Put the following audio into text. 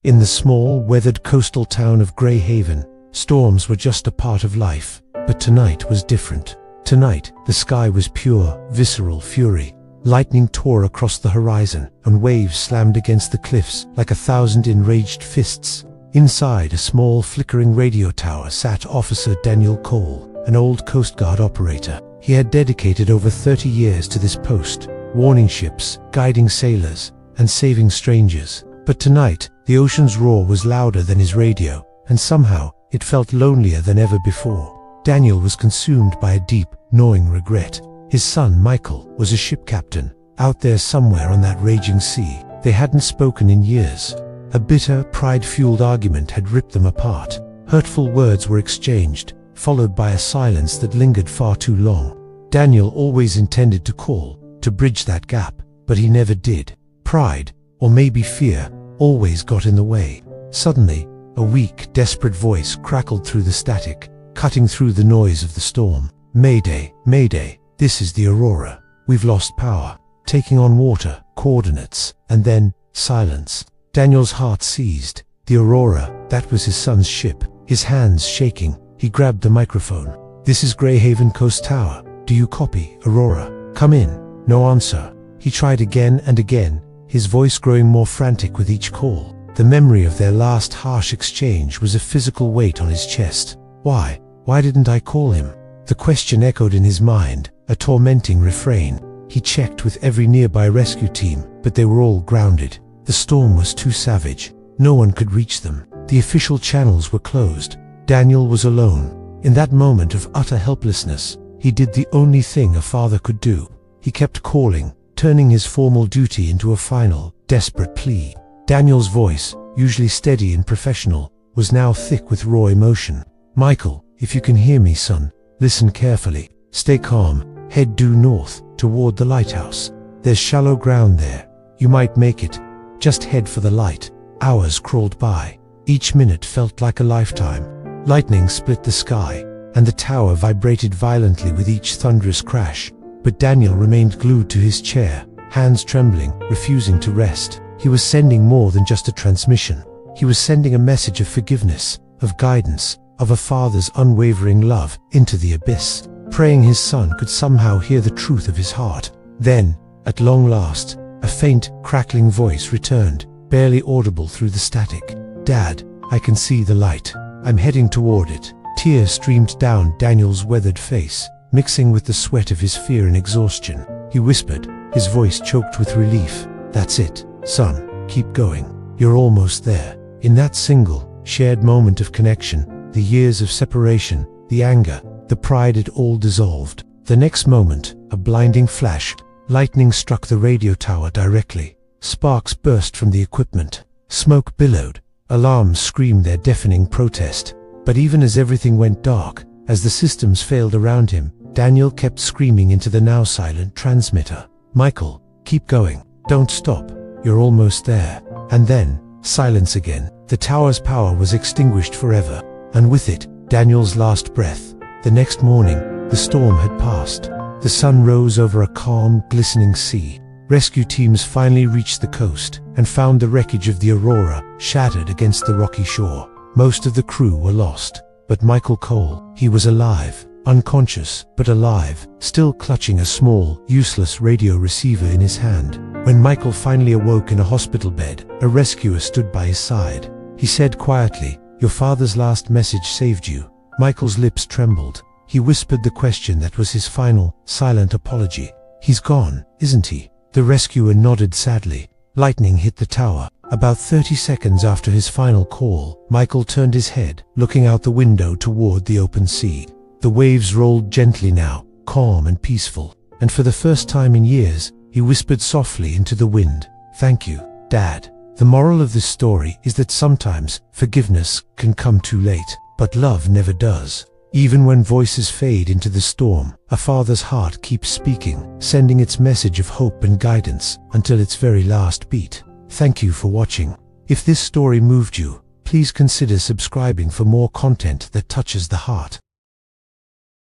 In the small, weathered coastal town of Greyhaven, storms were just a part of life, but tonight was different. Tonight, the sky was pure, visceral fury. Lightning tore across the horizon, and waves slammed against the cliffs like 1,000 enraged fists. Inside a small, flickering radio tower sat Officer Daniel Cole, an old Coast Guard operator. He had dedicated over 30 years to this post, warning ships, guiding sailors, and saving strangers. But tonight, the ocean's roar was louder than his radio, and somehow, it felt lonelier than ever before. Daniel was consumed by a deep, gnawing regret. His son, Michael, was a ship captain, out there somewhere on that raging sea. They hadn't spoken in years. A bitter, pride-fueled argument had ripped them apart. Hurtful words were exchanged, followed by a silence that lingered far too long. Daniel always intended to call, to bridge that gap, but he never did. Pride, or maybe fear, always got in the way. Suddenly, a weak, desperate voice crackled through the static, cutting through the noise of the storm. "Mayday, Mayday, this is the Aurora. We've lost power. Taking on water, coordinates," and then, silence. Daniel's heart seized. The Aurora, that was his son's ship. His hands shaking, he grabbed the microphone. "This is Greyhaven Coast Tower. Do you copy, Aurora? Come in." No answer. He tried again and again, his voice growing more frantic with each call. The memory of their last harsh exchange was a physical weight on his chest. Why didn't I call him? The question echoed in his mind, a tormenting refrain. He checked with every nearby rescue team, but they were all grounded. The storm was too savage. No one could reach them. The official channels were closed. Daniel was alone. In that moment of utter helplessness, he did the only thing a father could do. He kept calling, turning his formal duty into a final, desperate plea. Daniel's voice, usually steady and professional, was now thick with raw emotion. "Michael, if you can hear me, son, listen carefully. Stay calm. Head due north, toward the lighthouse. There's shallow ground there. You might make it. Just head for the light." Hours crawled by. Each minute felt like a lifetime. Lightning split the sky, and the tower vibrated violently with each thunderous crash. But Daniel remained glued to his chair, hands trembling, refusing to rest. He was sending more than just a transmission. He was sending a message of forgiveness, of guidance, of a father's unwavering love into the abyss, praying his son could somehow hear the truth of his heart. Then, at long last, a faint, crackling voice returned, barely audible through the static. "Dad, I can see the light. I'm heading toward it." Tears streamed down Daniel's weathered face, mixing with the sweat of his fear and exhaustion. He whispered, his voice choked with relief, "That's it, son. Keep going. You're almost there." In that single, shared moment of connection, the years of separation, the anger, the pride, it all dissolved. The next moment, a blinding flash. Lightning struck the radio tower directly. Sparks burst from the equipment. Smoke billowed. Alarms screamed their deafening protest. But even as everything went dark, as the systems failed around him, Daniel kept screaming into the now silent transmitter. "Michael, keep going. Don't stop. You're almost there." And then, silence again. The tower's power was extinguished forever, and with it, Daniel's last breath. The next morning, the storm had passed. The sun rose over a calm, glistening sea. Rescue teams finally reached the coast and found the wreckage of the Aurora shattered against the rocky shore. Most of the crew were lost, but Michael Cole, he was alive. Unconscious, but alive, still clutching a small, useless radio receiver in his hand. When Michael finally awoke in a hospital bed, a rescuer stood by his side. He said quietly, "Your father's last message saved you." Michael's lips trembled. He whispered the question that was his final, silent apology. "He's gone, isn't he?" The rescuer nodded sadly. Lightning hit the tower. About 30 seconds after his final call, Michael turned his head, looking out the window toward the open sea. The waves rolled gently now, calm and peaceful, and for the first time in years, he whispered softly into the wind, "Thank you, Dad." The moral of this story is that sometimes forgiveness can come too late, but love never does. Even when voices fade into the storm, a father's heart keeps speaking, sending its message of hope and guidance until its very last beat. Thank you for watching. If this story moved you, please consider subscribing for more content that touches the heart.